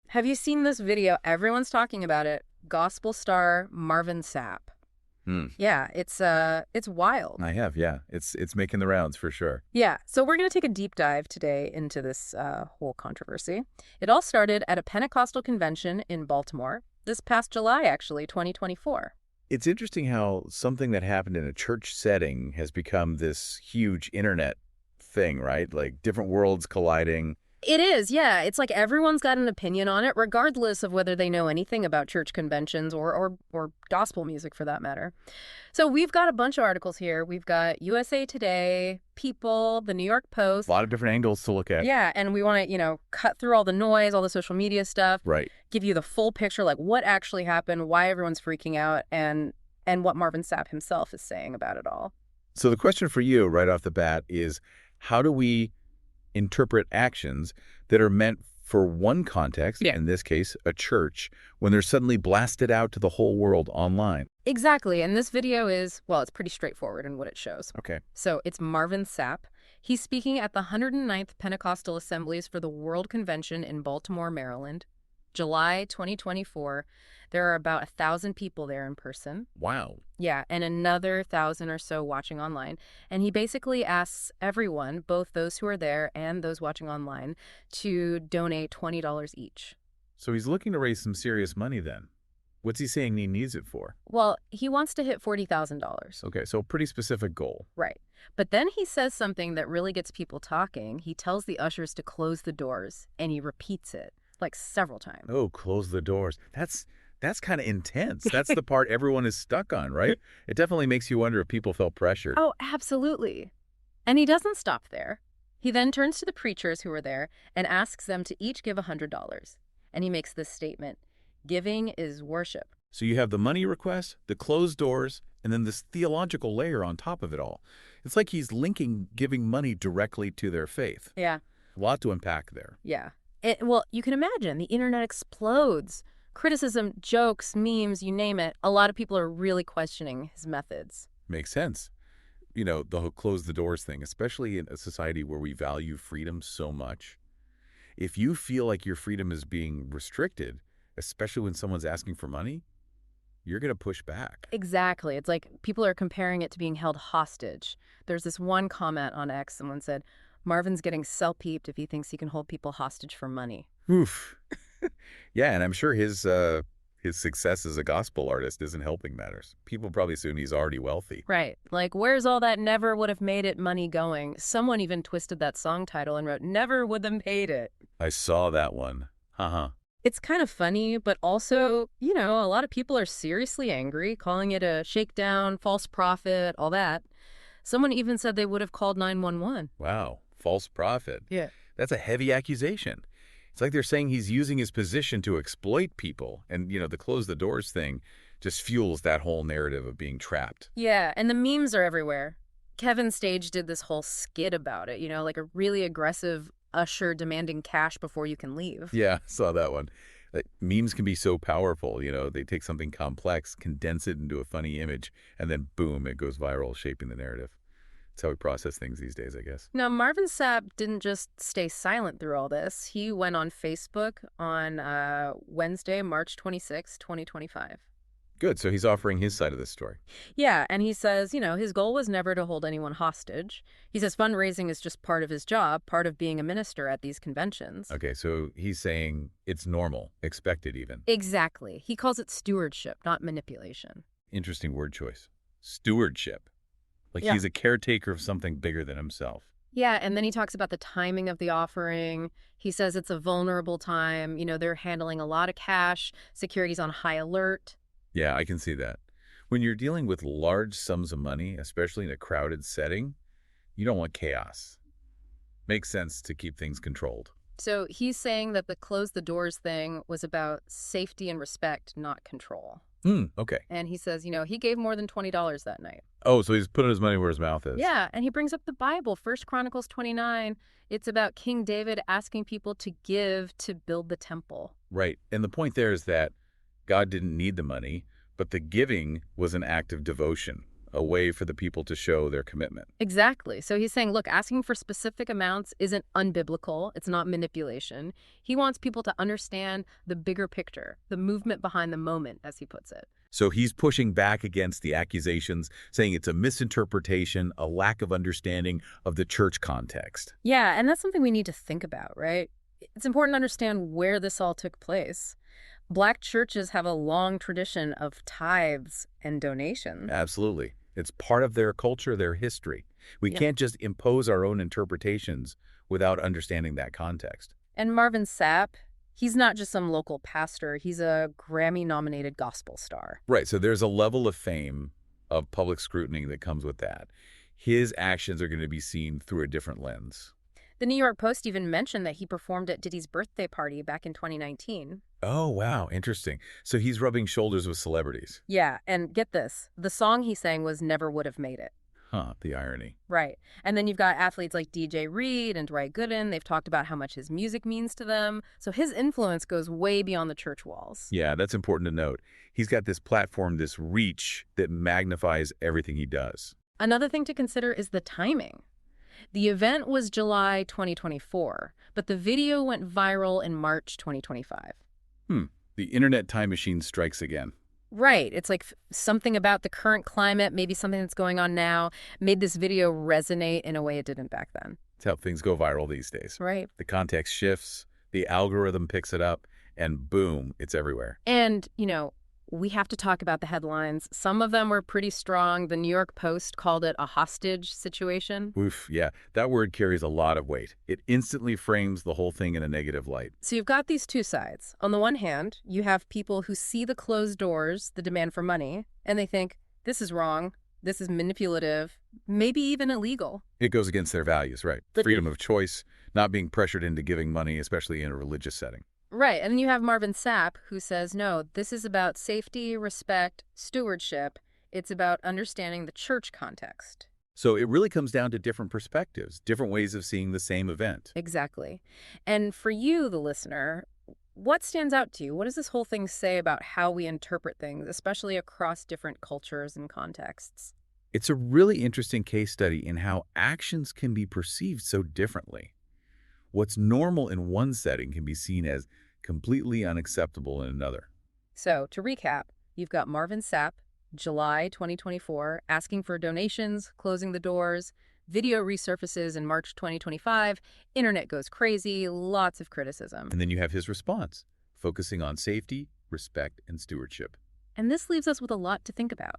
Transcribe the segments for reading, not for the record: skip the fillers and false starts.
Have you seen this video? Everyone's talking about it. Gospel star Marvin Sapp. Hmm. Yeah, it's wild. I have, yeah. It's making the rounds for sure. Yeah, so we're going to take a deep dive today into this whole controversy. It all started at a Pentecostal convention in Baltimore this past July, actually, 2024. It's interesting how something that happened in a church setting has become this huge internet thing, right? Like different worlds colliding. It is, yeah. It's like everyone's got an opinion on it, regardless of whether they know anything about church conventions or gospel music, for that matter. So we've got a bunch of articles here. We've got USA Today, People, the New York Post. A lot of different angles to look at. Yeah, and we want to, cut through all the noise, all the social media stuff. Right. Give you the full picture, like what actually happened, why everyone's freaking out, and what Marvin Sapp himself is saying about it all. So the question for you right off the bat is, how do we interpret actions that are meant for one context, in this case, a church, when they're suddenly blasted out to the whole world online? Exactly, and this video is, well, it's pretty straightforward in what it shows. Okay. So it's Marvin Sapp. He's speaking at the 109th Pentecostal Assemblies for the World Convention in Baltimore, Maryland, July 2024. There are about 1,000 people there in person. Wow. Yeah, and another 1,000 or so watching online. And he basically asks everyone, both those who are there and those watching online, to donate $20 each. So he's looking to raise some serious money then. What's he saying he needs it for? Well, he wants to hit $40,000. Okay, so a pretty specific goal. Right. But then he says something that really gets people talking. He tells the ushers to close the doors, and he repeats it, like several times. Oh, close the doors. That's kind of intense. That's the part everyone is stuck on, right? It definitely makes you wonder if people felt pressured. Oh, absolutely. And he doesn't stop there. He then turns to the preachers who were there and asks them to each give $100. And he makes this statement: giving is worship. So you have the money request, the closed doors, and then this theological layer on top of it all. It's like he's linking giving money directly to their faith. Yeah. A lot to unpack there. Yeah. Well, you can imagine the internet explodes. Criticism, jokes, memes, you name it. A lot of people are really questioning his methods. Makes sense. The whole close the doors thing, especially in a society where we value freedom so much. If you feel like your freedom is being restricted, especially when someone's asking for money, you're going to push back. Exactly. It's like people are comparing it to being held hostage. There's this one comment on X, someone said, Marvin's getting self-peeped if he thinks he can hold people hostage for money. Oof. Yeah, and I'm sure his success as a gospel artist isn't helping matters. People probably assume he's already wealthy. Right. Like, where's all that never would have made it money going? Someone even twisted that song title and wrote, never would have made it. I saw that one. Haha. It's kind of funny, but also, a lot of people are seriously angry, calling it a shakedown, false prophet, all that. Someone even said they would have called 911. Wow. False prophet. Yeah. That's a heavy accusation. It's like they're saying he's using his position to exploit people. And, the close the doors thing just fuels that whole narrative of being trapped. Yeah, and the memes are everywhere. Kevin Stage did this whole skit about it, like a really aggressive usher demanding cash before you can leave. Yeah, saw that one. Memes can be so powerful. They take something complex, condense it into a funny image, and then boom, it goes viral, shaping the narrative. That's how we process things these days, I guess. Now, Marvin Sapp didn't just stay silent through all this. He went on Facebook on Wednesday, March 26, 2025. Good. So he's offering his side of the story. Yeah, and he says, his goal was never to hold anyone hostage. He says fundraising is just part of his job, part of being a minister at these conventions. Okay, so he's saying it's normal, expected even. Exactly. He calls it stewardship, not manipulation. Interesting word choice. Stewardship. Like Yeah. He's a caretaker of something bigger than himself. Yeah, and then he talks about the timing of the offering. He says it's a vulnerable time. They're handling a lot of cash. Security's on high alert. Yeah, I can see that. When you're dealing with large sums of money, especially in a crowded setting, you don't want chaos. Makes sense to keep things controlled. So he's saying that the close the doors thing was about safety and respect, not control. Okay. And he says, he gave more than $20 that night. Oh, so he's putting his money where his mouth is. Yeah, and he brings up the Bible, 1 Chronicles 29. It's about King David asking people to give to build the temple. Right. And the point there is that God didn't need the money, but the giving was an act of devotion, a way for the people to show their commitment. Exactly. So he's saying, look, asking for specific amounts isn't unbiblical. It's not manipulation. He wants people to understand the bigger picture, the movement behind the moment, as he puts it. So he's pushing back against the accusations, saying it's a misinterpretation, a lack of understanding of the church context. Yeah, and that's something we need to think about, right? It's important to understand where this all took place. Black churches have a long tradition of tithes and donations. Absolutely. It's part of their culture, their history. We Yeah. can't just impose our own interpretations without understanding that context. And Marvin Sapp, he's not just some local pastor. He's a Grammy-nominated gospel star. Right, so there's a level of fame, of public scrutiny that comes with that. His actions are going to be seen through a different lens. The New York Post even mentioned that he performed at Diddy's birthday party back in 2019. Oh, wow, interesting. So he's rubbing shoulders with celebrities. Yeah, and get this, the song he sang was Never Would Have Made It. Huh, the irony. Right. And then you've got athletes like DJ Reed and Dwight Gooden. They've talked about how much his music means to them. So his influence goes way beyond the church walls. Yeah, that's important to note. He's got this platform, this reach that magnifies everything he does. Another thing to consider is the timing. The event was July 2024, but the video went viral in March 2025. The internet time machine strikes again. Right. It's like something about the current climate, maybe something that's going on now, made this video resonate in a way it didn't back then. It's how things go viral these days. Right. The context shifts, the algorithm picks it up, and boom, it's everywhere. And, we have to talk about the headlines. Some of them were pretty strong. The New York Post called it a hostage situation. Oof, yeah, that word carries a lot of weight. It instantly frames the whole thing in a negative light. So you've got these two sides. On the one hand, you have people who see the closed doors, the demand for money, and they think, this is wrong, this is manipulative, maybe even illegal. It goes against their values, right? But Freedom of choice, not being pressured into giving money, especially in a religious setting. Right, and then you have Marvin Sapp, who says, no, this is about safety, respect, stewardship. It's about understanding the church context. So it really comes down to different perspectives, different ways of seeing the same event. Exactly. And for you, the listener, what stands out to you? What does this whole thing say about how we interpret things, especially across different cultures and contexts? It's a really interesting case study in how actions can be perceived so differently. What's normal in one setting can be seen as completely unacceptable in another. So, to recap, you've got Marvin Sapp, July 2024, asking for donations, closing the doors, video resurfaces in March 2025, internet goes crazy, lots of criticism. And then you have his response, focusing on safety, respect, and stewardship. And this leaves us with a lot to think about.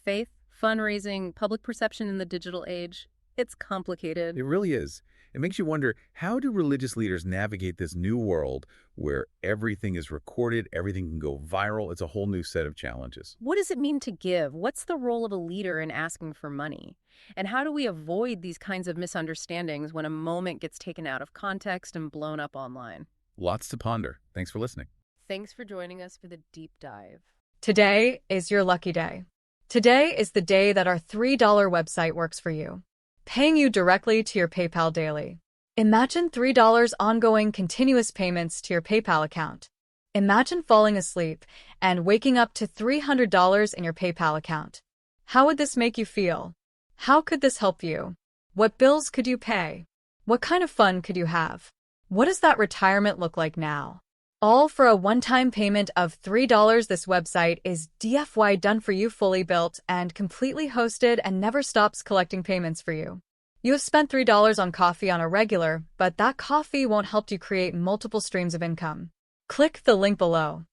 Faith, fundraising, public perception in the digital age, it's complicated. It really is. It makes you wonder, how do religious leaders navigate this new world where everything is recorded, everything can go viral? It's a whole new set of challenges. What does it mean to give? What's the role of a leader in asking for money? And how do we avoid these kinds of misunderstandings when a moment gets taken out of context and blown up online? Lots to ponder. Thanks for listening. Thanks for joining us for the deep dive. Today is your lucky day. Today is the day that our $3 website works for you, paying you directly to your PayPal daily. Imagine $3 ongoing continuous payments to your PayPal account. Imagine falling asleep and waking up to $300 in your PayPal account. How would this make you feel? How could this help you? What bills could you pay? What kind of fun could you have? What does that retirement look like now? All for a one-time payment of $3. This website is DFY done for you, fully built and completely hosted, and never stops collecting payments for you. You have spent $3 on coffee on a regular, but that coffee won't help you create multiple streams of income. Click the link below.